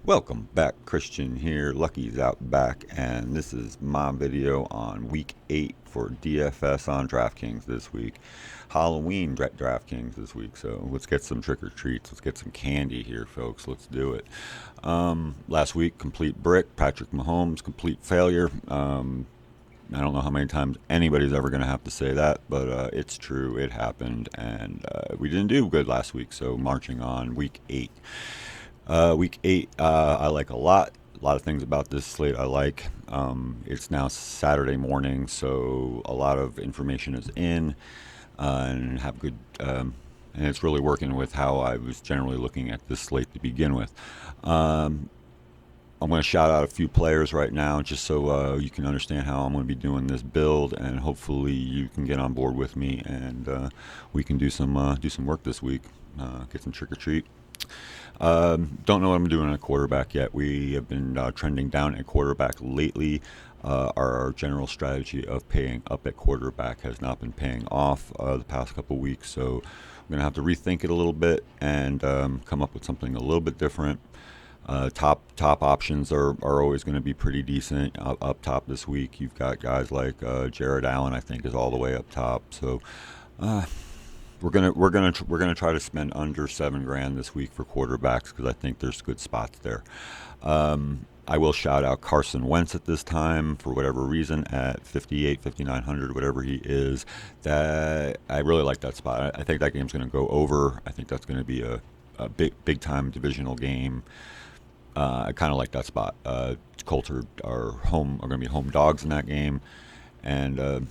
Welcome back, Christian here. Lucky's out back, and this is my video on week 8 for DFS on DraftKings this week. Halloween DraftKings this week, so let's get some trick or treats. Let's get some candy here, folks. Let's do it. Last week, complete brick. Patrick Mahomes, complete failure. I don't know how many times anybody's ever going to have to say that, but it's true. It happened, and we didn't do good last week, so marching on week 8. Week 8, I like a lot. A lot of things about this slate I like. It's now Saturday morning, so a lot of information is in, and have good. And it's really working with how I was generally looking at this slate to begin with. I'm going to shout out a few players right now, just so you can understand how I'm going to be doing this build, and hopefully you can get on board with me, and we can do some work this week, get some trick or treat. Don't know what I'm doing at quarterback yet. We have been trending down at quarterback lately. Our general strategy of paying up at quarterback has not been paying off the past couple weeks, so I'm going to have to rethink it a little bit and come up with something a little bit different. Top options are always going to be pretty decent up top this week. You've got guys like Jared Allen, I think, is all the way up top. So we're gonna try to spend under $7,000 this week for quarterbacks because I think there's good spots there. I will shout out Carson Wentz at this time for whatever reason at 58, 5,900, whatever he is. That I really like that spot. I think that game's going to go over. I think that's going to be a big time divisional game. I kind of like that spot. Colts are going to be home dogs in that game, and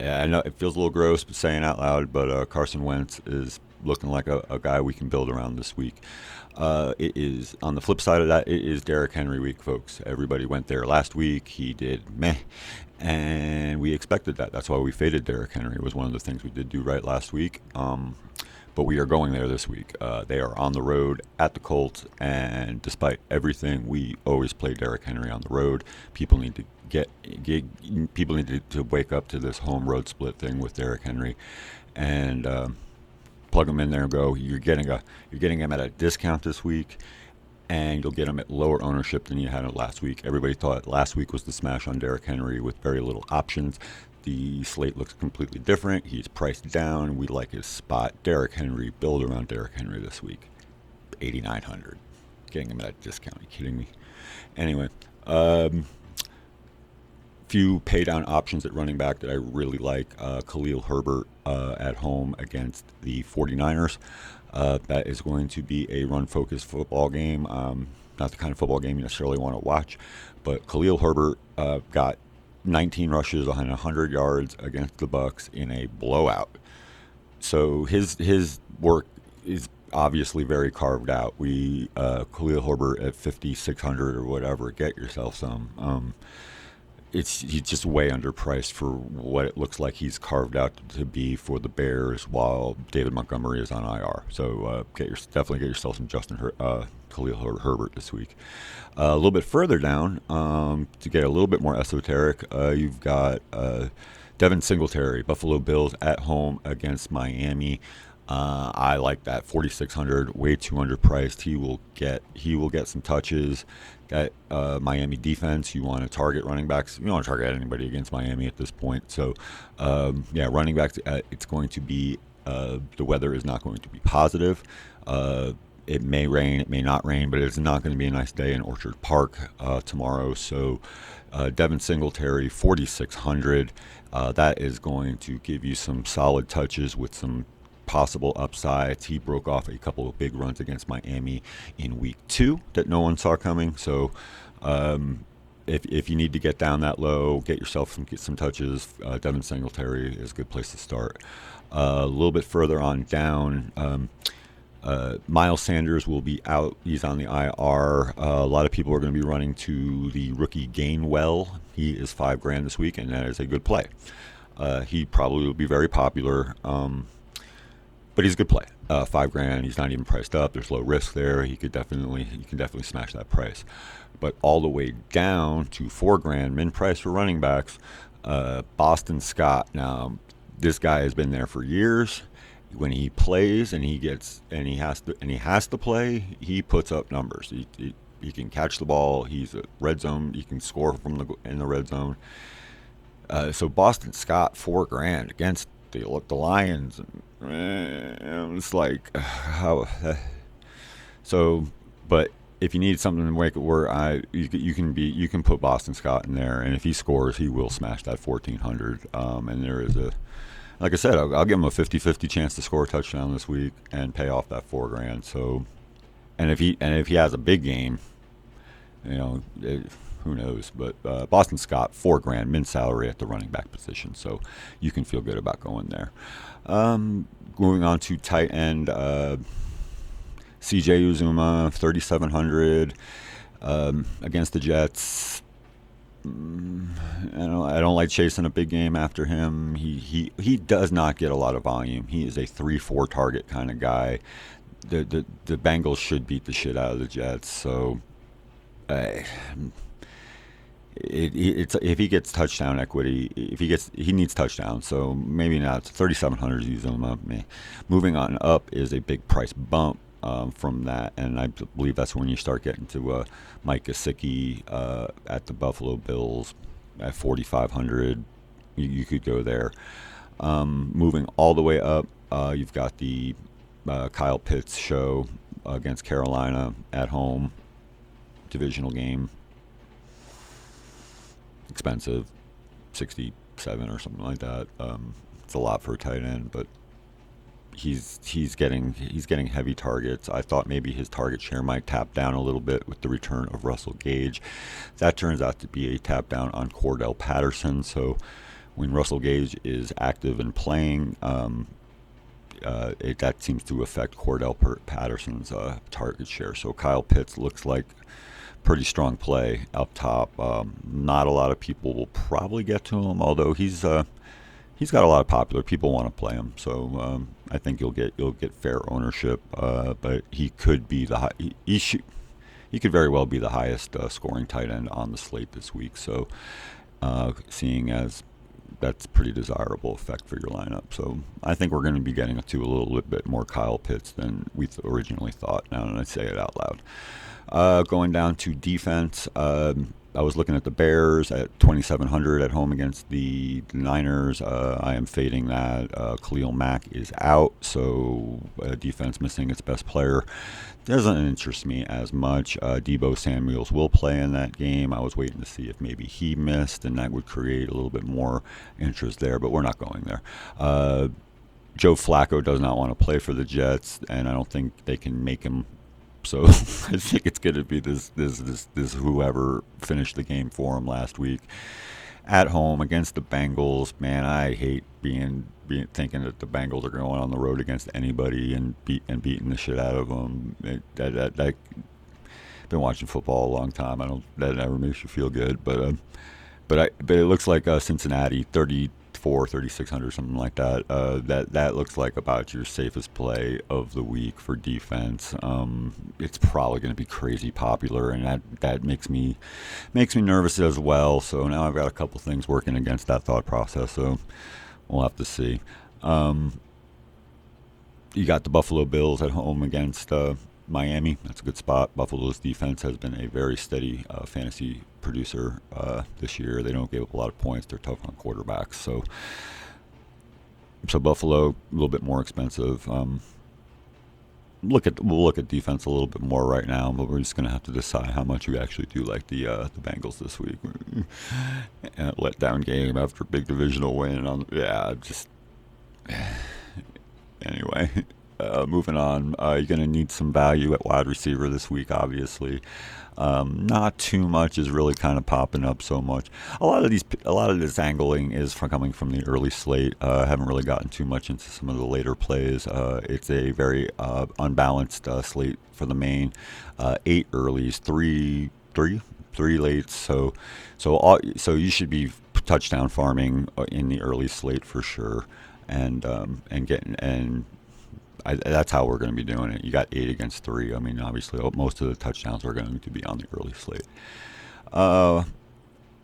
I know it feels a little gross saying out loud, but Carson Wentz is looking like a guy we can build around this week. It is on the flip side of that. It is Derrick Henry week, folks. Everybody went there last week. He did meh, and we expected that. That's why we faded Derrick Henry. It was one of the things we did do right last week. But we are going there this week. They are on the road at the Colts, and despite everything, we always play Derrick Henry on the road. People need to people need to wake up to this home road split thing with Derrick Henry, and plug him in there and go. You're getting him at a discount this week, and you'll get him at lower ownership than you had it last week. Everybody thought last week was the smash on Derrick Henry with very little options. The slate looks completely different. He's priced down. We like his spot. Derrick Henry, build around Derrick Henry this week. 8,900. Getting him at a discount. Are you kidding me? Anyway, few pay down options at running back that I really like. Khalil Herbert at home against the 49ers. That is going to be a run-focused football game. Not the kind of football game you necessarily want to watch, but Khalil Herbert got 19 rushes on 100 yards against the Bucs in a blowout. So his work is obviously very carved out. Khalil Herbert at 5,600 or whatever, get yourself some. He's just way underpriced for what it looks like he's carved out to be for the Bears, while David Montgomery is on IR. So definitely get yourself some Khalil Herbert this week. A little bit further down, to get a little bit more esoteric, you've got Devin Singletary, Buffalo Bills at home against Miami. I like that 4,600, way too underpriced. He will get some touches. That Miami defense, you want to target running backs. You don't want to target anybody against Miami at this point. So, running backs. It's going to be the weather is not going to be positive. It may rain, it may not rain, but it's not going to be a nice day in Orchard Park tomorrow. So, Devin Singletary, 4,600. That is going to give you some solid touches with some possible upsides. He broke off a couple of big runs against Miami in week 2 that no one saw coming. So if you need to get down that low, get some touches. Devin Singletary is a good place to start. A little bit further on down, Miles Sanders will be out. He's on the IR. A lot of people are going to be running to the rookie Gainwell. He is $5,000 this week, and that is a good play. He probably will be very popular. But he's a good play. $5,000. He's not even priced up. There's low risk there. You can definitely smash that price. But all the way down to $4,000 min price for running backs. Boston Scott. Now, this guy has been there for years, when he plays and he has to play, he puts up numbers. He can catch the ball. He's a red zone. He can score from in the red zone. So Boston Scott $4,000 against the Lions. It's like how so. But if you need something to make it work, you can put Boston Scott in there, and if he scores, he will smash that 1,400. And there is a like I said, I'll give him a 50-50 chance to score a touchdown this week and pay off that $4,000. So, and if he has a big game, who knows? But Boston Scott $4,000 min salary at the running back position, so you can feel good about going there. Moving on to tight end, CJ Uzuma 3,700 against the Jets. I don't like chasing a big game after him. He does not get a lot of volume. He is a 3-4 target kind of guy. The Bengals should beat the shit out of the Jets. So, if he gets touchdown equity, he needs touchdowns. So maybe not. 3,700 is using him up. Moving on up is a big price bump. From that, and I believe that's when you start getting to Mike Gesicki at the Buffalo Bills at 4,500. You could go there. Moving all the way up, you've got the Kyle Pitts show against Carolina at home, divisional game. Expensive, 67 or something like that. It's a lot for a tight end, but he's getting heavy targets. I thought maybe his target share might tap down a little bit with the return of Russell Gage. That turns out to be a tap down on Cordell Patterson. So when Russell Gage is active and playing, that seems to affect Cordell Patterson's target share. So Kyle Pitts looks like pretty strong play up top. Not a lot of people will probably get to him, although he's got a lot of popular people want to play him. So I think you'll get fair ownership. But he could be he could very well be the highest scoring tight end on the slate this week. So seeing as that's pretty desirable effect for your lineup. So I think we're going to be getting to a little bit more Kyle Pitts than we originally thought. Now that I say it out loud. Going down to defense, I was looking at the Bears at 2,700 at home against the Niners. I am fading that. Khalil Mack is out, so defense missing its best player doesn't interest me as much. Deebo Samuels will play in that game. I was waiting to see if maybe he missed, and that would create a little bit more interest there, but we're not going there. Joe Flacco does not want to play for the Jets, and I don't think they can make him. So I think it's going to be this whoever finished the game for him last week at home against the Bengals. Man, I hate being thinking that the Bengals are going on the road against anybody and beating the shit out of them. I've been watching football a long time. That never makes you feel good, but it looks like Cincinnati 3,600, something like that. That looks like about your safest play of the week for defense. It's probably going to be crazy popular, and that makes me nervous as well. So now I've got a couple things working against that thought process. So we'll have to see. You got the Buffalo Bills at home against Miami. That's a good spot. Buffalo's defense has been a very steady fantasy producer this year. They don't give up a lot of points. They're tough on quarterbacks. So Buffalo a little bit more expensive. We'll look at defense a little bit more right now, but we're just going to have to decide how much we actually do like the Bengals this week. And let down game after a big divisional win. Anyway. Moving on, you're going to need some value at wide receiver this week, obviously. Not too much is really kind of popping up so much. A lot of this angling is coming from the early slate. Haven't really gotten too much into some of the later plays. It's a very unbalanced slate for the main. 8 earlies, three lates. So you should be touchdown farming in the early slate for sure, and that's how we're going to be doing it. You got 8 against 3. I mean, obviously, most of the touchdowns are going to be on the early slate.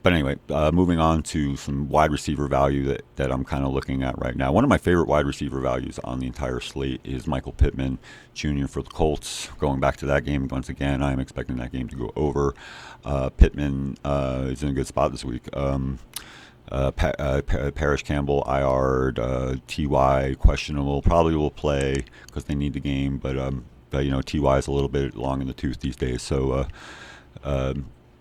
But anyway, moving on to some wide receiver value that I'm kind of looking at right now. One of my favorite wide receiver values on the entire slate is Michael Pittman Jr. for the Colts. Going back to that game once again, I am expecting that game to go over. Pittman is in a good spot this week. Parrish Campbell, IR, TY questionable. Probably will play because they need the game, but TY is a little bit long in the tooth these days. So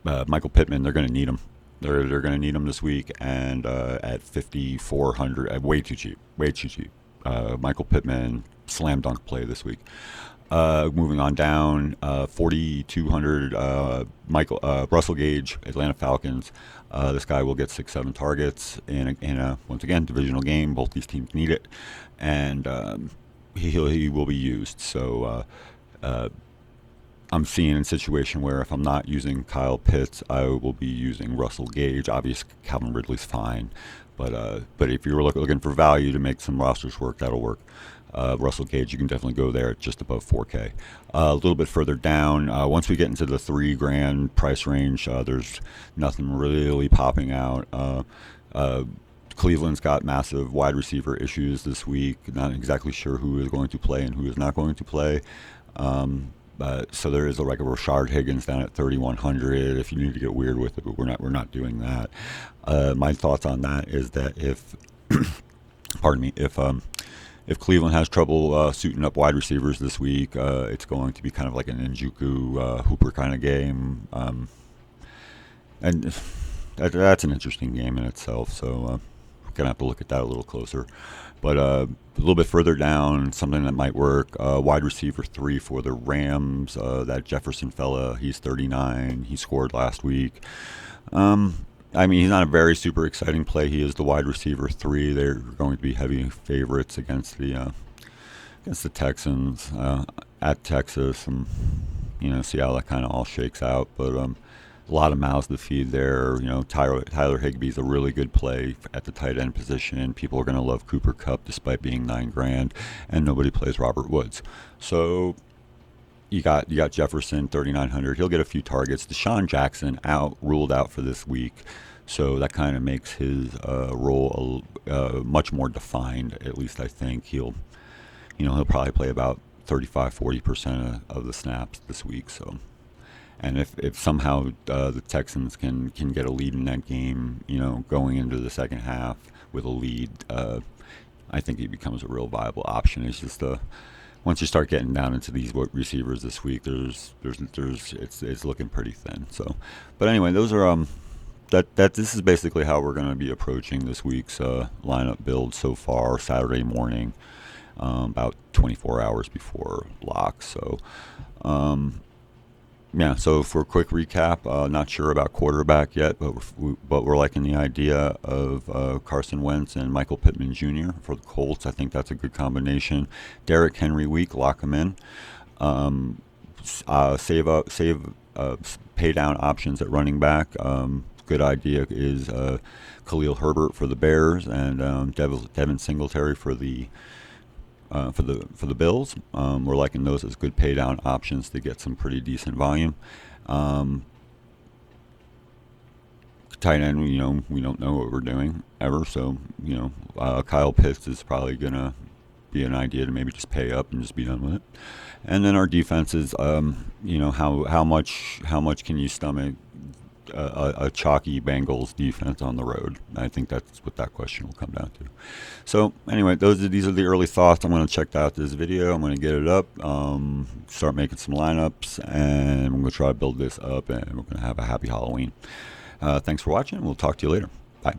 Michael Pittman, they're going to need him. They're going to need him this week, and at 5,400, way too cheap, way too cheap. Michael Pittman, slam dunk play this week. Moving on down, 4,200. Russell Gage, Atlanta Falcons. This guy will get 6-7 targets in a once again divisional game. Both these teams need it, and he will be used. So I'm seeing a situation where if I'm not using Kyle Pitts, I will be using Russell Gage. Obviously, Calvin Ridley's fine, but if you're looking for value to make some rosters work, that'll work. Russell Gage, you can definitely go there at just above 4K. A little bit further down, once we get into the $3,000 price range, there's nothing really popping out. Cleveland's got massive wide receiver issues this week. Not exactly sure who is going to play and who is not going to play. So there is a Rashard Higgins down at 3,100. If you need to get weird with it, but we're not doing that. My thoughts on that is that if, pardon me, if Cleveland has trouble suiting up wide receivers this week, it's going to be kind of like an Njoku Hooper kind of game, and that's an interesting game in itself. So we're gonna have to look at that a little closer. But a little bit further down, something that might work, wide receiver 3 for the Rams, that Jefferson fella, he's 39. He scored last week. He's not a very super exciting play. He is the wide receiver 3. They're going to be heavy favorites against the Texans at Texas, and see how that kind of all shakes out. But a lot of mouths to feed there. Tyler Higbee's a really good play at the tight end position. People are going to love Cooper Kupp despite being $9,000, and nobody plays Robert Woods. So you got Jefferson 3,900. He'll get a few targets. Deshaun Jackson ruled out for this week, so that kind of makes his role much more defined. At least I think he'll probably play about 35-40% of the snaps this week. So. And if somehow the Texans can get a lead in that game, going into the second half with a lead, I think he becomes a real viable option. It's just once you start getting down into these receivers this week, it's looking pretty thin. So, but anyway, those are this is basically how we're going to be approaching this week's lineup build so far. Saturday morning, about 24 hours before lock. So. So for a quick recap, not sure about quarterback yet, but we're liking the idea of Carson Wentz and Michael Pittman Jr. for the Colts. I think that's a good combination. Derrick Henry week, lock him in. Save pay down options at running back. Good idea is Khalil Herbert for the Bears and Devin Singletary for the Bills. We're liking those as good pay down options to get some pretty decent volume. Tight end, we don't know what we're doing ever, so Kyle Pitts is probably gonna be an idea to maybe just pay up and just be done with it. And then our defenses, how much can you stomach a chalky Bengals defense on the road? I think that's what that question will come down to. So anyway, these are the early thoughts. I'm going to check out this video. I'm going to get it up, start making some lineups, and I'm going to try to build this up, and we're going to have a happy Halloween. Thanks for watching. We'll talk to you later. Bye.